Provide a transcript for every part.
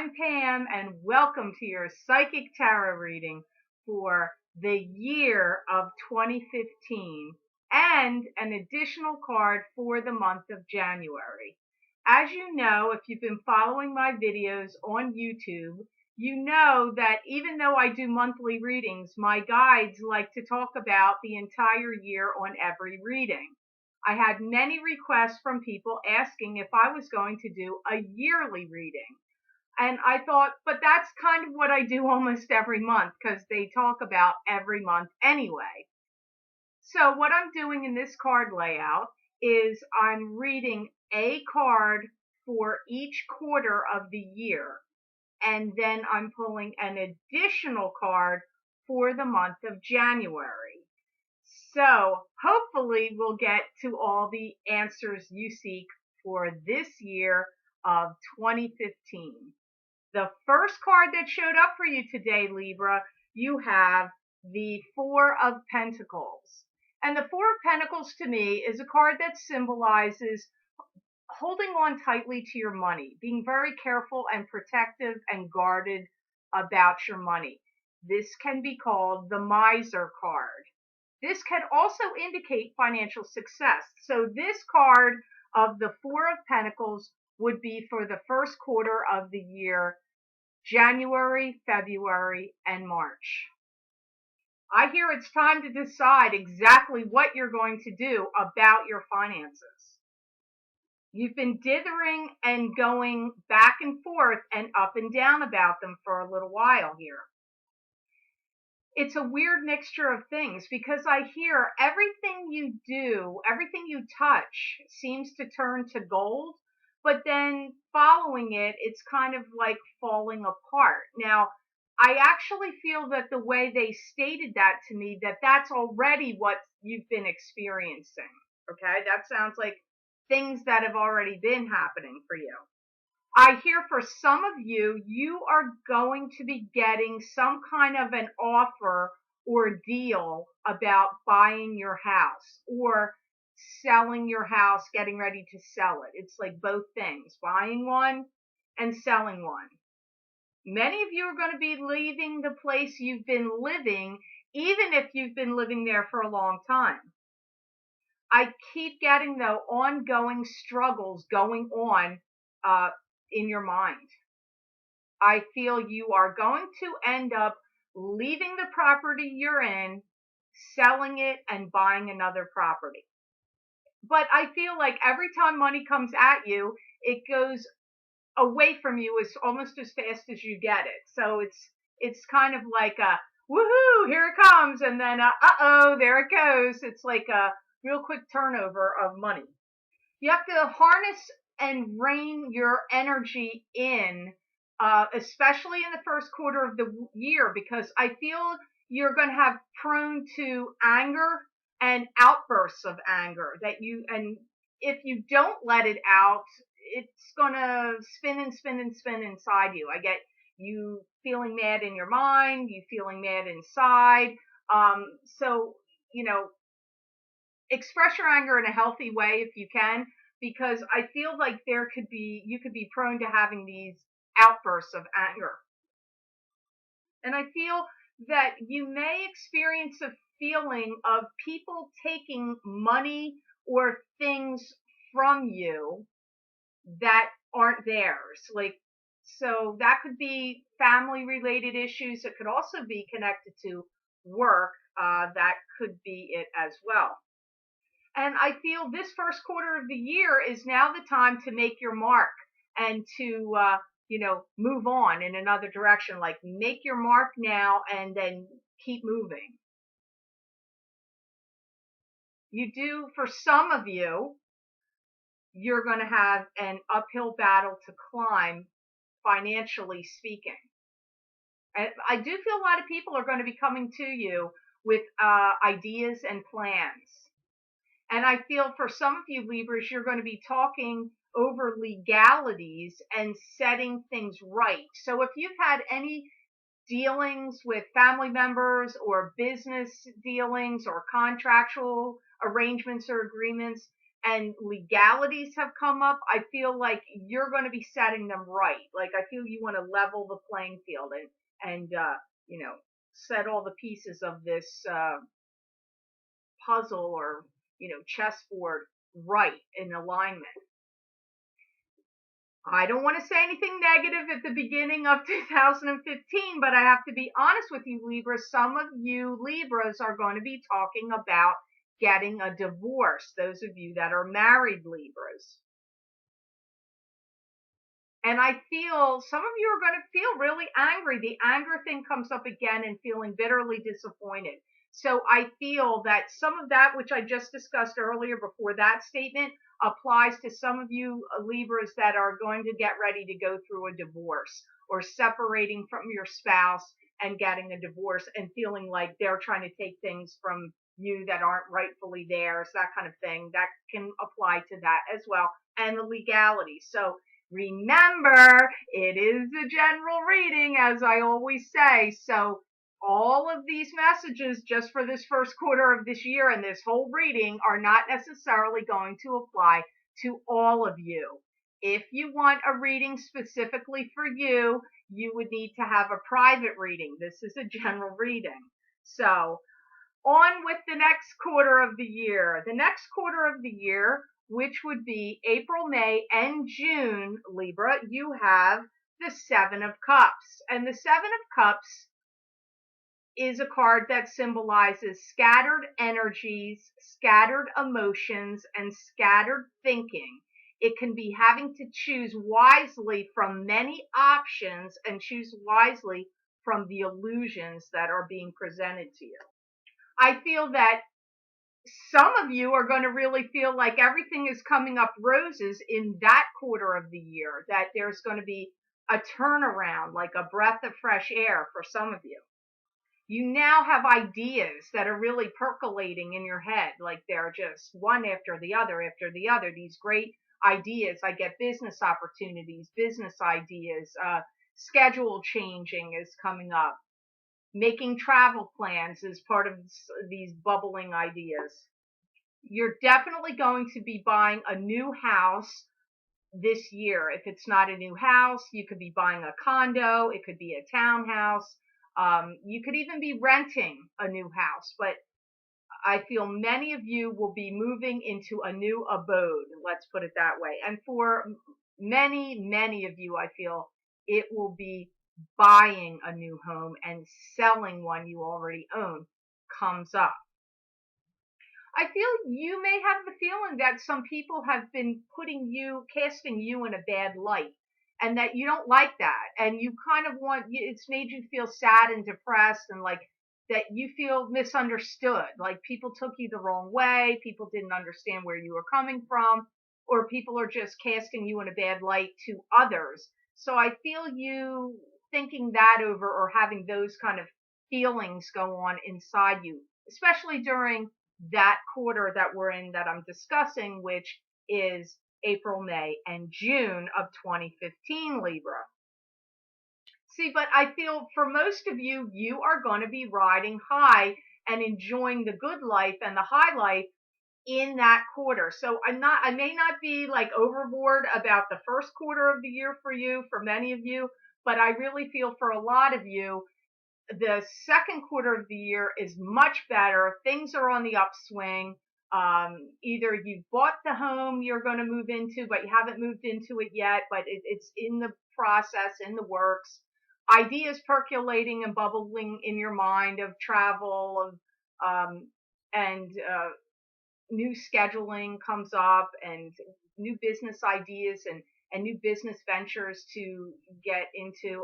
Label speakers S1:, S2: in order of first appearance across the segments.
S1: I'm Pam, and welcome to your Psychic Tarot reading for the year of 2015 and an additional card for the month of January. As you know, if you've been following my videos on YouTube, you know that even though I do monthly readings, my guides like to talk about the entire year on every reading. I had many requests from people asking if I was going to do a yearly reading. And I thought, but that's kind of what I do almost every month because they talk about every month anyway. So what I'm doing in this card layout is I'm reading a card for each quarter of the year. And then I'm pulling an additional card for the month of January. So hopefully we'll get to all the answers you seek for this year of 2015. The first card that showed up for you today, Libra, you have the Four of Pentacles. And the Four of Pentacles to me is a card that symbolizes holding on tightly to your money, being very careful and protective and guarded about your money. This can be called the Miser card. This can also indicate financial success. So this card of the Four of Pentacles would be for the first quarter of the year, January, February, and March. I hear it's time to decide exactly what you're going to do about your finances. You've been dithering and going back and forth and up and down about them for a little while here. It's a weird mixture of things because I hear everything you do, everything you touch seems to turn to gold, but then following it, it's kind of like falling apart. Now, I actually feel that the way they stated that to me, that that's already what you've been experiencing. Okay, that sounds like things that have already been happening for you. I hear for some of you, you are going to be getting some kind of an offer or deal about buying your house or selling your house, getting ready to sell it. It's like both things, buying one and selling one. Many of you are going to be leaving the place you've been living, even if you've been living there for a long time. I keep getting, though, ongoing struggles going on in your mind. I feel you are going to end up leaving the property you're in, selling it, and buying another property. But I feel like every time money comes at you, it goes away from you as almost as fast as you get it. So it's kind of like a woohoo, here it comes, and then uh-oh, there it goes. It's like a real quick turnover of money. You have to harness and rein your energy in, especially in the first quarter of the year, because I feel you're going to have prone to anger and outbursts of anger and if you don't let it out, it's going to spin and spin and spin inside you. I get you feeling mad in your mind, you feeling mad inside. So, express your anger in a healthy way if you can, because I feel like you could be prone to having these outbursts of anger. And I feel that you may experience a feeling of people taking money or things from you that aren't theirs. So that could be family related issues. It could also be connected to work. That could be it as well. And I feel this first quarter of the year is now the time to make your mark and to, move on in another direction. Like make your mark now and then keep moving. For some of you, you're going to have an uphill battle to climb, financially speaking. And I do feel a lot of people are going to be coming to you with ideas and plans. And I feel for some of you Libras, you're going to be talking over legalities and setting things right. So if you've had any dealings with family members or business dealings or contractual arrangements or agreements, and legalities have come up, I feel like you're going to be setting them right. Like I feel you want to level the playing field and you know, set all the pieces of this puzzle or chessboard right in alignment. I don't want to say anything negative at the beginning of 2015, but I have to be honest with you, Libras. Some of you Libras are going to be talking about getting a divorce. Those of you that are married Libras. And I feel some of you are going to feel really angry. The anger thing comes up again and feeling bitterly disappointed. So I feel that some of that, which I just discussed earlier before that statement, applies to some of you Libras that are going to get ready to go through a divorce or separating from your spouse and getting a divorce and feeling like they're trying to take things from you that aren't rightfully theirs, that kind of thing. That can apply to that as well. And the legality. So remember, it is a general reading, as I always say. So all of these messages just for this first quarter of this year and this whole reading are not necessarily going to apply to all of you. If you want a reading specifically for you, you would need to have a private reading. This is a general reading. So on with the next quarter of the year. The next quarter of the year, which would be April, May, and June, Libra, you have the Seven of Cups. And the Seven of Cups is a card that symbolizes scattered energies, scattered emotions, and scattered thinking. It can be having to choose wisely from many options and choose wisely from the illusions that are being presented to you. I feel that some of you are going to really feel like everything is coming up roses in that quarter of the year, that there's going to be a turnaround, like a breath of fresh air for some of you. You now have ideas that are really percolating in your head, like they're just one after the other, these great ideas. I get business opportunities, business ideas, schedule changing is coming up. Making travel plans is part of these bubbling ideas. You're definitely going to be buying a new house this year. If it's not a new house, you could be buying a condo. It could be a townhouse. You could even be renting a new house, but I feel many of you will be moving into a new abode. Let's put it that way. And for many of you, I feel it will be buying a new home and selling one you already own comes up. I feel you may have the feeling that some people have been casting you in a bad light, and that you don't like that. And you kind of it's made you feel sad and depressed, and like that you feel misunderstood. Like people took you the wrong way, people didn't understand where you were coming from, or people are just casting you in a bad light to others. So I feel you thinking that over or having those kind of feelings go on inside you, especially during that quarter that we're in that I'm discussing, which is April, May, and June of 2015, Libra. See, but I feel for most of you, you are going to be riding high and enjoying the good life and the high life in that quarter. So I may not be like overboard about the first quarter of the year for you, for many of you, but I really feel for a lot of you, the second quarter of the year is much better. Things are on the upswing. Either you've bought the home you're going to move into, but you haven't moved into it yet, but it's in the process, in the works. Ideas percolating and bubbling in your mind of travel, and new scheduling comes up, and new business ideas and new business ventures to get into,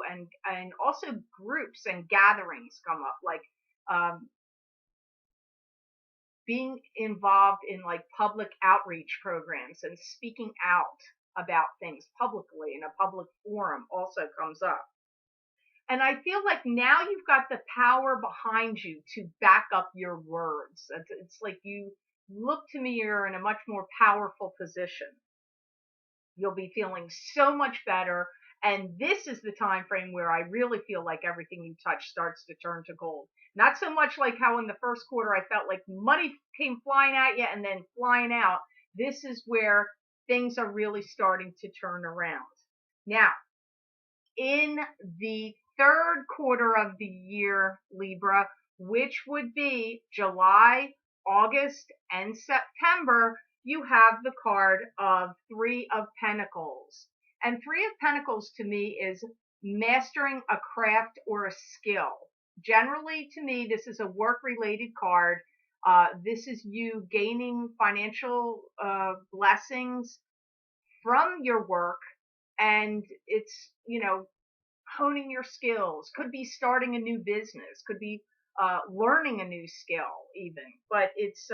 S1: and also groups and gatherings come up, like being involved in like public outreach programs and speaking out about things publicly in a public forum also comes up. And I feel like now you've got the power behind you to back up your words. It's like you look to me, you're in a much more powerful position. You'll be feeling so much better. And this is the time frame where I really feel like everything you touch starts to turn to gold. Not so much like how in the first quarter I felt like money came flying at you and then flying out. This is where things are really starting to turn around. Now, in the third quarter of the year, Libra, which would be July, August, and September, you have the card of Three of Pentacles. And Three of Pentacles to me is mastering a craft or a skill. Generally, to me, this is a work-related card. This is you gaining financial blessings from your work, and it's, honing your skills. Could be starting a new business, could be learning a new skill even, but it's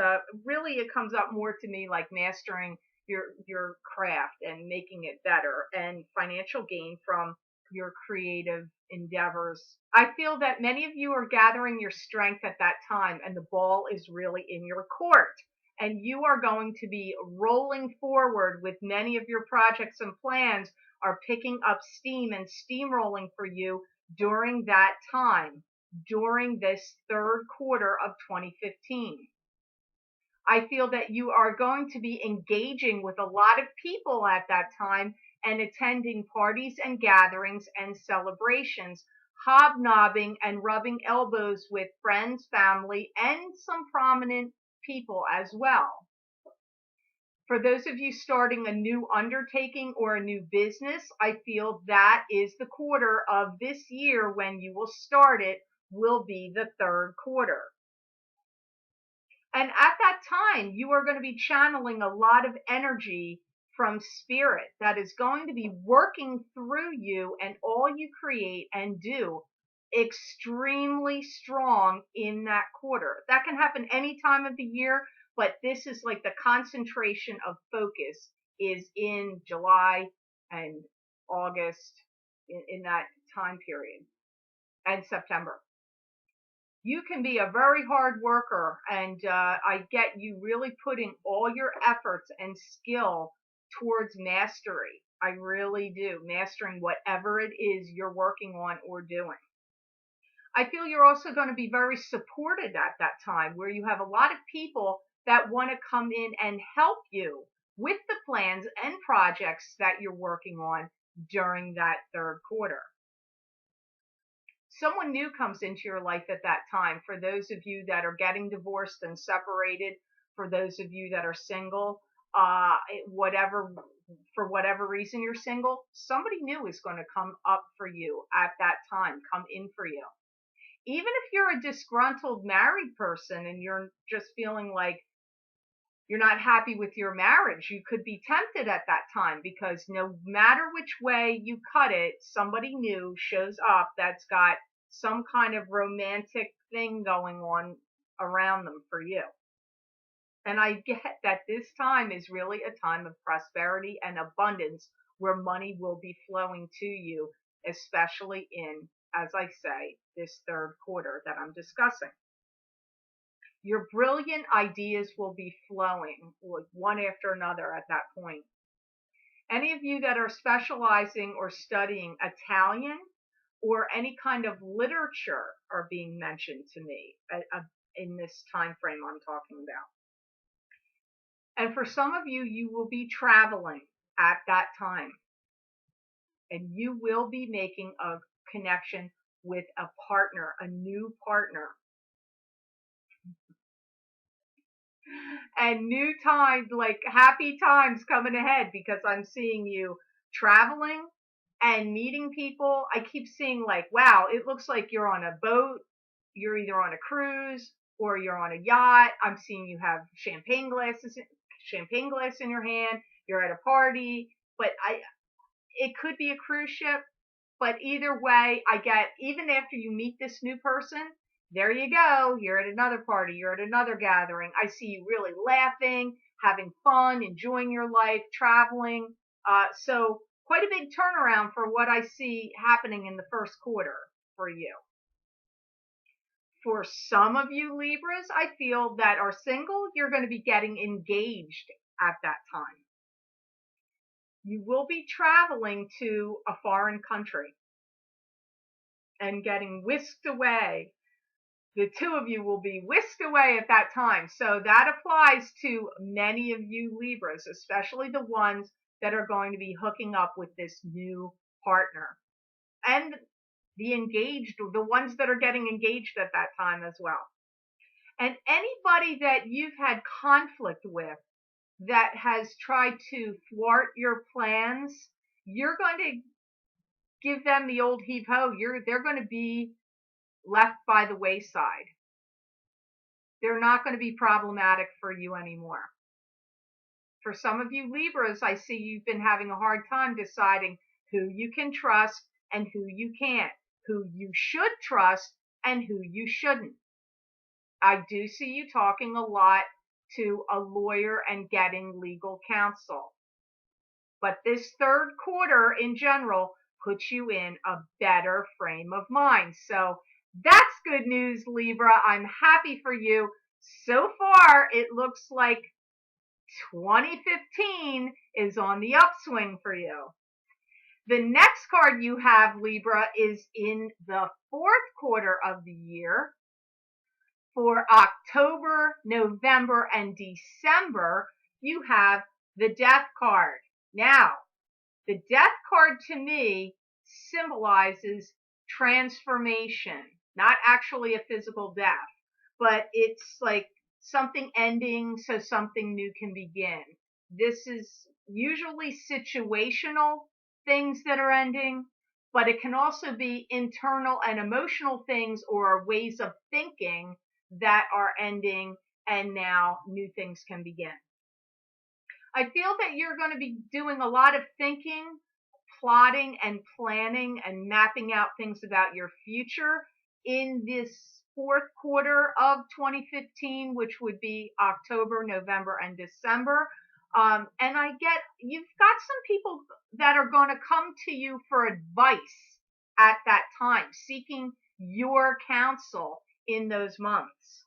S1: really, it comes up more to me like mastering your craft and making it better, and financial gain from your creative endeavors. I feel that many of you are gathering your strength at that time, and the ball is really in your court, and you are going to be rolling forward with many of your projects and plans are picking up steam and steamrolling for you during that time, during this third quarter of 2015. I feel that you are going to be engaging with a lot of people at that time and attending parties and gatherings and celebrations, hobnobbing and rubbing elbows with friends, family, and some prominent people as well. For those of you starting a new undertaking or a new business, I feel that is the quarter of this year when you will start it, will be the third quarter. And at that time, you are going to be channeling a lot of energy from spirit that is going to be working through you and all you create and do extremely strong in that quarter. That can happen any time of the year, but this is like the concentration of focus is in July and August, in that time period, and September. You can be a very hard worker, and I get you really putting all your efforts and skill towards mastery. I really do. Mastering whatever it is you're working on or doing. I feel you're also going to be very supported at that time, where you have a lot of people that want to come in and help you with the plans and projects that you're working on during that third quarter. Someone new comes into your life at that time. For those of you that are getting divorced and separated, for those of you that are single, for whatever reason you're single, somebody new is going to come up for you at that time, come in for you. Even if you're a disgruntled married person and you're just feeling like you're not happy with your marriage, you could be tempted at that time, because no matter which way you cut it, somebody new shows up that's got some kind of romantic thing going on around them for you. And I get that this time is really a time of prosperity and abundance, where money will be flowing to you, especially in, as I say, this third quarter that I'm discussing. Your brilliant ideas will be flowing one after another at that point. Any of you that are specializing or studying Italian or any kind of literature are being mentioned to me in this time frame I'm talking about. And for some of you, you will be traveling at that time, and you will be making a connection with a partner, a new partner. And new times, like happy times coming ahead, because I'm seeing you traveling and meeting people. I keep seeing like, wow, it looks like you're on a boat. You're either on a cruise or you're on a yacht. I'm seeing you have champagne glass in your hand. You're at a party, but it could be a cruise ship. But either way, I get, even after you meet this new person, there you go. You're at another party. You're at another gathering. I see you really laughing, having fun, enjoying your life, traveling. So quite a big turnaround for what I see happening in the first quarter for you. For some of you Libras, I feel that are single, you're going to be getting engaged at that time. You will be traveling to a foreign country and getting whisked away the two of you will be whisked away at that time. So that applies to many of you Libras, especially the ones that are going to be hooking up with this new partner. And the ones that are getting engaged at that time as well. And anybody that you've had conflict with that has tried to thwart your plans, you're going to give them the old heave ho. They're going to be left by the wayside. They're not going to be problematic for you anymore. For some of you Libras, I see you've been having a hard time deciding who you can trust and who you can't, who you should trust and who you shouldn't. I do see you talking a lot to a lawyer and getting legal counsel. But this third quarter in general puts you in a better frame of mind. So that's good news, Libra. I'm happy for you. So far, it looks like 2015 is on the upswing for you. The next card you have, Libra, is in the fourth quarter of the year. For October, November, and December, you have the Death card. Now, the Death card to me symbolizes transformation, not actually a physical death, but it's like something ending so something new can begin. This is usually situational things that are ending, but it can also be internal and emotional things or ways of thinking that are ending, and now new things can begin. I feel that you're going to be doing a lot of thinking, plotting and planning and mapping out things about your future in this fourth quarter of 2015, which would be October, November, and December. And you've got some people that are going to come to you for advice at that time, seeking your counsel in those months.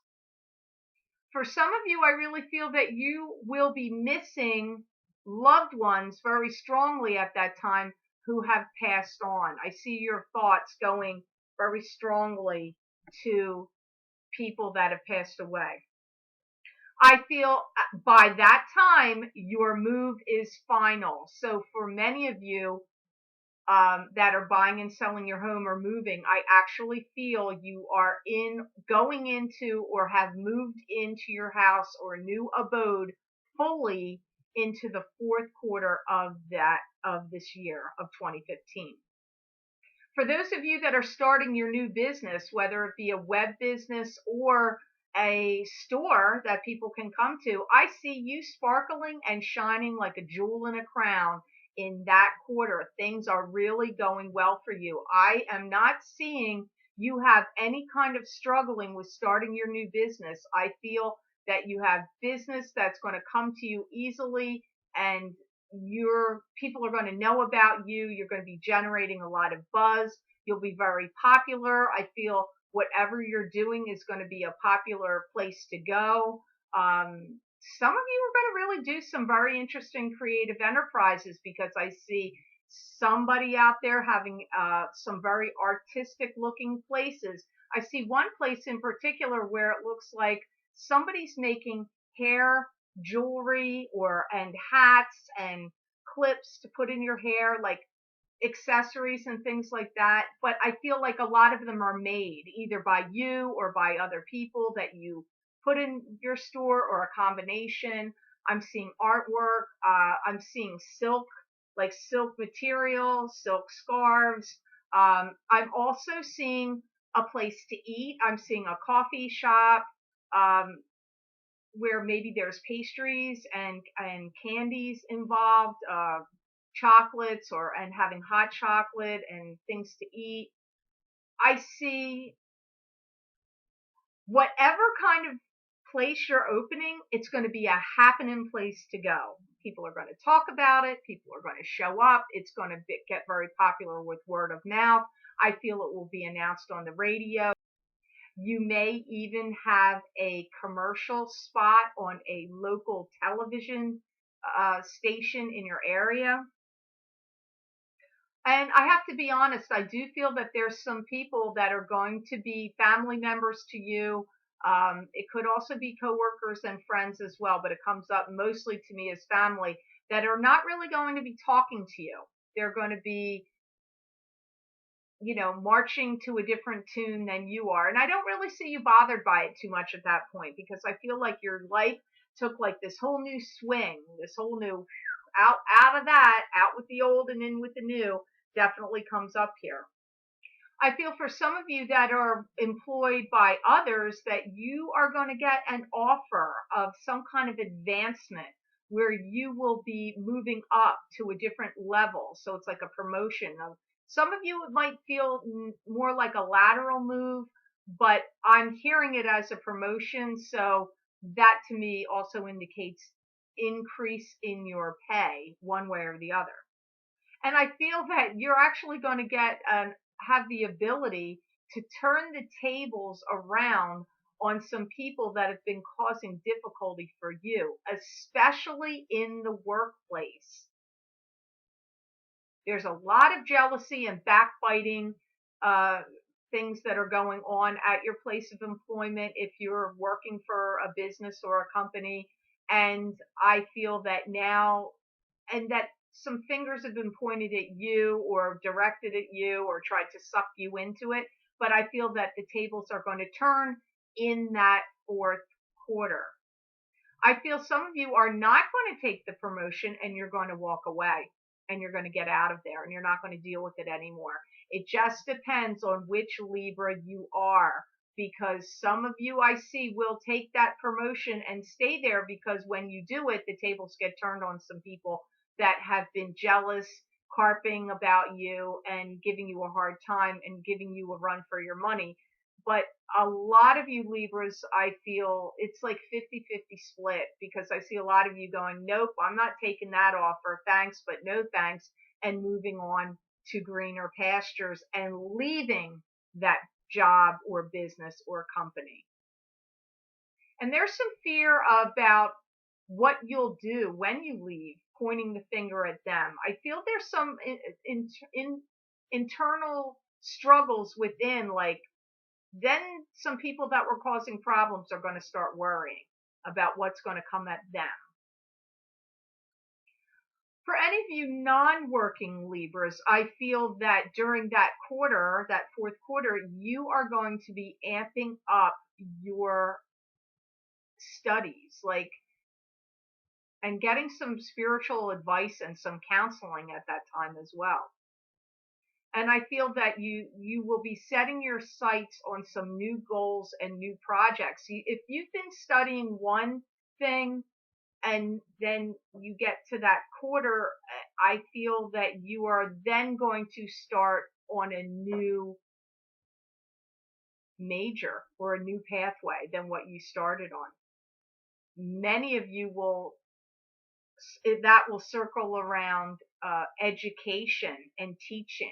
S1: For some of you, I really feel that you will be missing loved ones very strongly at that time who have passed on. I see your thoughts going very strongly to people that have passed away. I feel by that time, your move is final. So for many of you, that are buying and selling your home or moving, I actually feel you are going into or have moved into your house or new abode fully into the fourth quarter of this year of 2015. For those of you that are starting your new business, whether it be a web business or a store that people can come to, I see you sparkling and shining like a jewel in a crown in that quarter. Things are really going well for you. I am not seeing you have any kind of struggling with starting your new business. I feel that you have business that's going to come to you easily, and your people are going to know about you. You're going to be generating a lot of buzz. You'll be very popular. I feel whatever you're doing is going to be a popular place to go. Some of you are going to really do some very interesting creative enterprises, because I see somebody out there having some very artistic looking places. I see one place in particular where it looks like somebody's making hair jewelry and hats and clips to put in your hair, like accessories and things like that. But I feel like a lot of them are made either by you or by other people that you put in your store, or a combination. I'm seeing artwork. I'm seeing silk, like silk material, silk scarves. I'm also seeing a place to eat. I'm seeing a coffee shop. Where maybe there's pastries and candies involved, chocolates and having hot chocolate and things to eat. I see whatever kind of place you're opening, it's going to be a happening place to go. People are going to talk about it. People are going to show up. It's going to get very popular with word of mouth. I feel it will be announced on the radio. You may even have a commercial spot on a local television station in your area. And I have to be honest, I do feel that there's some people that are going to be family members to you. It could also be coworkers and friends as well, but it comes up mostly to me as family that are not really going to be talking to you. They're going to be, marching to a different tune than you are. And I don't really see you bothered by it too much at that point because I feel like your life took like this whole new swing, this whole new out of that, out with the old and in with the new definitely comes up here. I feel for some of you that are employed by others that you are going to get an offer of some kind of advancement where you will be moving up to a different level. So it's like a promotion. Some of you it might feel more like a lateral move, but I'm hearing it as a promotion. So that to me also indicates increase in your pay one way or the other. And I feel that you're actually going to have the ability to turn the tables around on some people that have been causing difficulty for you, especially in the workplace. There's a lot of jealousy and backbiting uh, things that are going on at your place of employment if you're working for a business or a company. And I feel that now, and that some fingers have been pointed at you or directed at you or tried to suck you into it. But I feel that the tables are going to turn in that fourth quarter. I feel some of you are not going to take the promotion and you're going to walk away and you're going to get out of there and you're not going to deal with it anymore. It just depends on which Libra you are, because some of you I see will take that promotion and stay there because when you do it, the tables get turned on some people that have been jealous, carping about you and giving you a hard time and giving you a run for your money. But a lot of you Libras, I feel it's like 50-50 split because I see a lot of you going, nope, I'm not taking that offer. Thanks, but no thanks. And moving on to greener pastures and leaving that job or business or company. And there's some fear about what you'll do when you leave, pointing the finger at them. I feel there's some internal struggles within, like, then some people that were causing problems are going to start worrying about what's going to come at them. For any of you non-working Libras, I feel that during that quarter, that fourth quarter, you are going to be amping up your studies, like, and getting some spiritual advice and some counseling at that time as well. And I feel that you will be setting your sights on some new goals and new projects. If you've been studying one thing and then you get to that quarter, I feel that you are then going to start on a new major or a new pathway than what you started on. Many of you that will circle around education and teaching.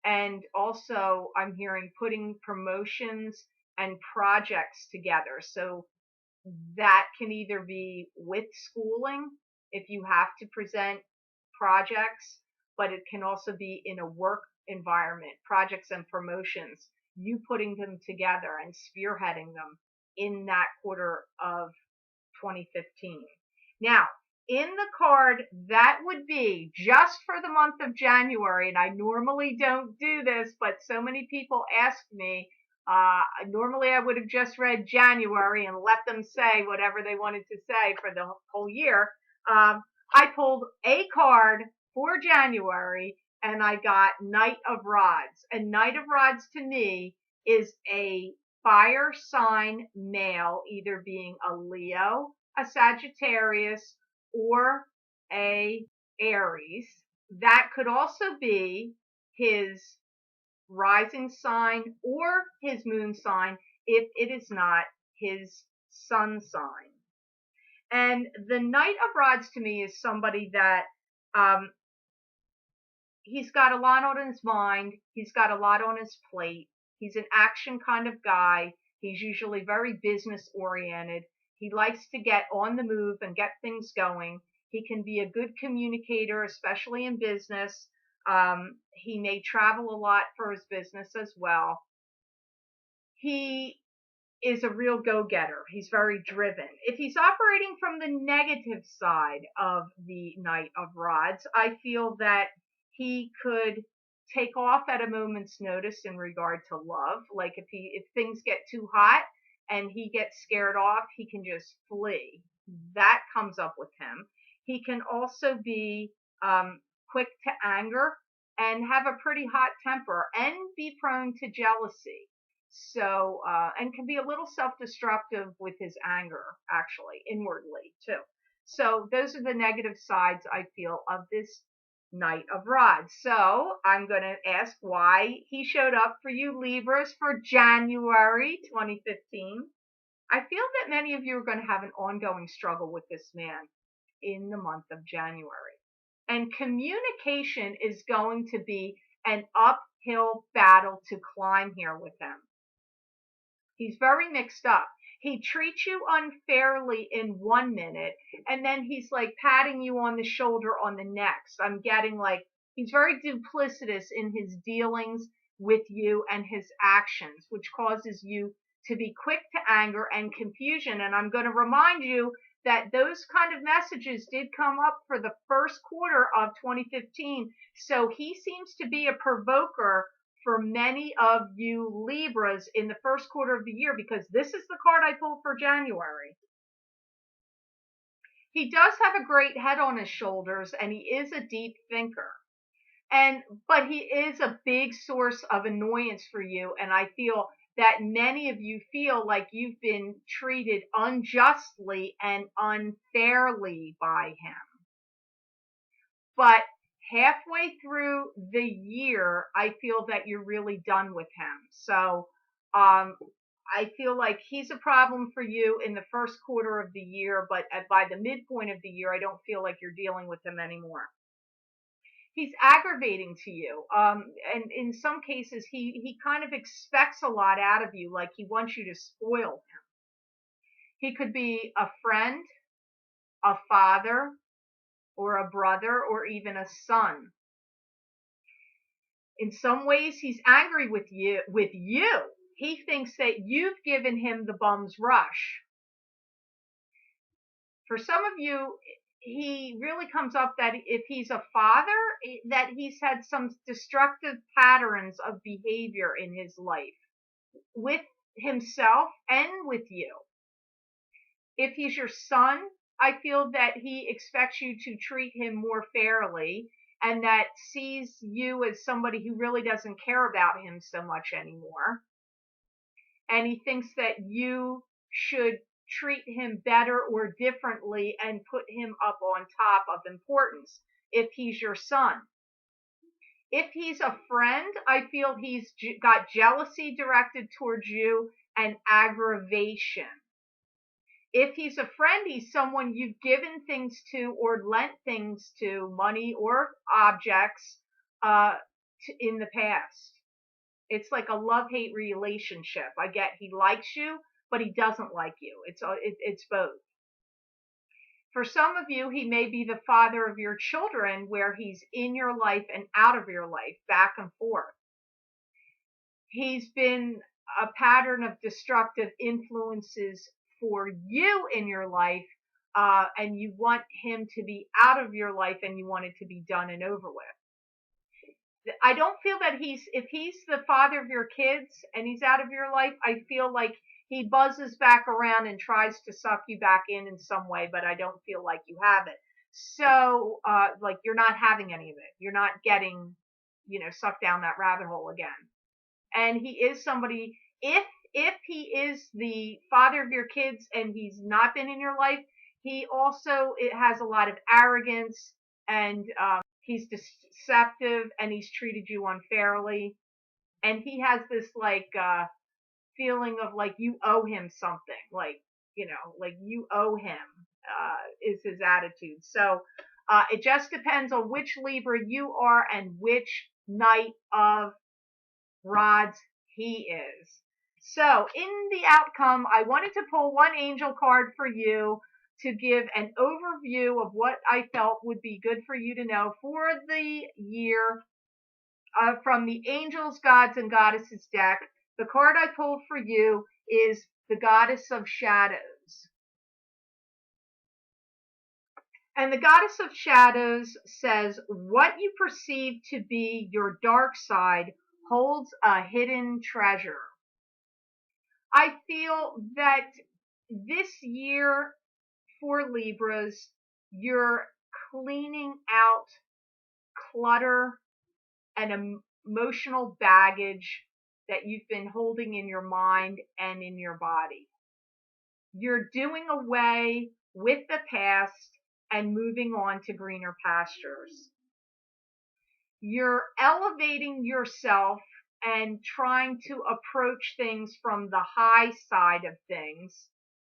S1: And also I'm hearing putting promotions and projects together. So that can either be with schooling if you have to present projects, but it can also be in a work environment, projects and promotions, you putting them together and spearheading them in that quarter of 2015. Now, in the card, that would be just for the month of January, and I normally don't do this, but so many people asked me. Normally I would have just read January and let them say whatever they wanted to say for the whole year. I pulled a card for January and I got Knight of Rods. And Knight of Rods to me is a fire sign male, either being a Leo, a Sagittarius, or a Aries. That could also be his rising sign or his moon sign if it is not his sun sign. And the Knight of Rods to me is somebody that he's got a lot on his mind. He's got a lot on his plate. He's an action kind of guy. He's usually very business oriented. He likes to get on the move and get things going. He can be a good communicator, especially in business. He may travel a lot for his business as well. He is a real go-getter. He's very driven. If he's operating from the negative side of the Knight of Rods, I feel that he could take off at a moment's notice in regard to love. Like if things get too hot and he gets scared off, he can just flee. That comes up with him. He can also be quick to anger and have a pretty hot temper and be prone to jealousy. So, and can be a little self-destructive with his anger, actually, inwardly too. So those are the negative sides I feel of this Knight of Rods. So I'm going to ask why he showed up for you Libras for January 2015. I feel that many of you are going to have an ongoing struggle with this man in the month of January. And communication is going to be an uphill battle to climb here with him. He's very mixed up. He treats you unfairly in 1 minute, and then he's like patting you on the shoulder on the next. I'm getting like he's very duplicitous in his dealings with you and his actions, which causes you to be quick to anger and confusion. And I'm going to remind you that those kind of messages did come up for the first quarter of 2015. So he seems to be a provoker for many of you Libras in the first quarter of the year, because this is the card I pulled for January. He does have a great head on his shoulders, and he is a deep thinker. But he is a big source of annoyance for you, and I feel that many of you feel like you've been treated unjustly and unfairly by him. But halfway through the year, I feel that you're really done with him. So I feel like he's a problem for you in the first quarter of the year, but by the midpoint of the year, I don't feel like you're dealing with him anymore. He's aggravating to you. And in some cases, he kind of expects a lot out of you, like he wants you to spoil him. He could be a friend, a father, or a brother, or even a son. In some ways, he's angry with you. He thinks that you've given him the bum's rush. For some of you, he really comes up that if he's a father, that he's had some destructive patterns of behavior in his life with himself and with you. If he's your son, I feel that he expects you to treat him more fairly, and that sees you as somebody who really doesn't care about him so much anymore. And he thinks that you should treat him better or differently and put him up on top of importance if he's your son. If he's a friend, I feel he's got jealousy directed towards you and aggravation. If he's a friend, he's someone you've given things to or lent things to, money or objects, in the past. It's like a love-hate relationship. I get he likes you, but he doesn't like you. It's both. For some of you, he may be the father of your children, where he's in your life and out of your life, back and forth. He's been a pattern of destructive influences for you in your life, and you want him to be out of your life, and you want it to be done and over with. I don't feel that if he's the father of your kids and he's out of your life, I feel like he buzzes back around and tries to suck you back in some way, but I don't feel like you have it. So, like you're not having any of it. You're not getting, sucked down that rabbit hole again. And he is somebody, if he is the father of your kids and he's not been in your life, he also has a lot of arrogance, and he's deceptive, and he's treated you unfairly. And he has this feeling of like you owe him something, like you owe him, is his attitude. So it just depends on which Libra you are and which Knight of Rods he is. So in the outcome, I wanted to pull one angel card for you. to give an overview of what I felt would be good for you to know for the year from the Angels, Gods, and Goddesses deck. The card I pulled for you is the Goddess of Shadows. And the Goddess of Shadows says, what you perceive to be your dark side holds a hidden treasure. I feel that this year for Libras, you're cleaning out clutter and emotional baggage that you've been holding in your mind and in your body. You're doing away with the past and moving on to greener pastures. You're elevating yourself and trying to approach things from the high side of things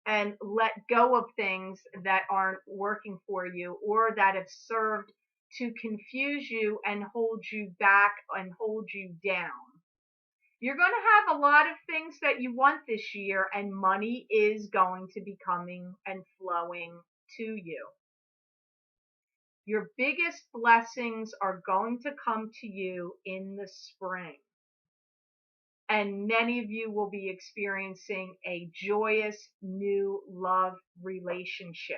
S1: and let go of things that aren't working for you or that have served to confuse you and hold you back and hold you down. You're going to have a lot of things that you want this year, and money is going to be coming and flowing to you. Your biggest blessings are going to come to you in the spring. And many of you will be experiencing a joyous new love relationship.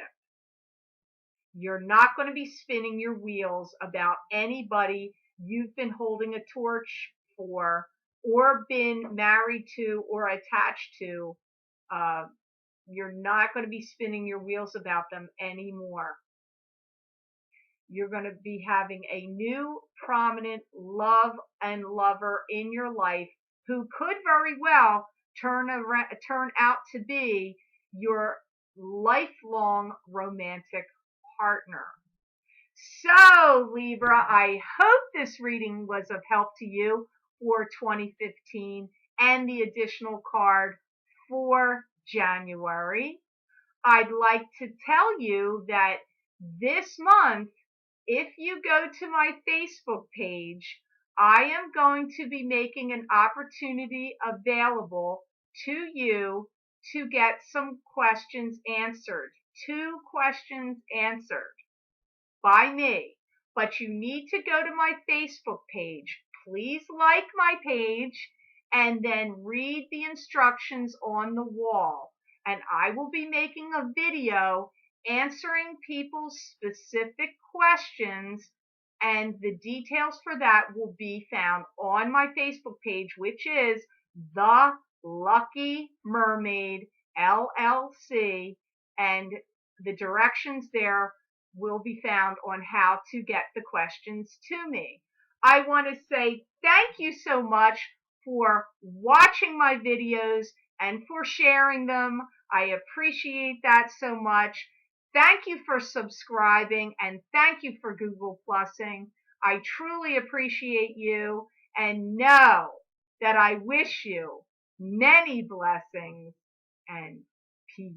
S1: You're not going to be spinning your wheels about anybody you've been holding a torch for or been married to or attached to. You're not going to be spinning your wheels about them anymore. You're going to be having a new prominent love and lover in your life who could very well turn out to be your lifelong romantic partner. So, Libra, I hope this reading was of help to you for 2015 and the additional card for January. I'd like to tell you that this month, if you go to my Facebook page, I am going to be making an opportunity available to you to get some questions answered. 2 questions answered by me. But you need to go to my Facebook page. Please like my page and then read the instructions on the wall. And I will be making a video answering people's specific questions, and the details for that will be found on my Facebook page, which is The Lucky Mermaid LLC, and the directions there will be found on how to get the questions to me. I want to say thank you so much for watching my videos and for sharing them. I appreciate that so much. Thank you for subscribing and thank you for Google Plusing. I truly appreciate you, and know that I wish you many blessings and peace.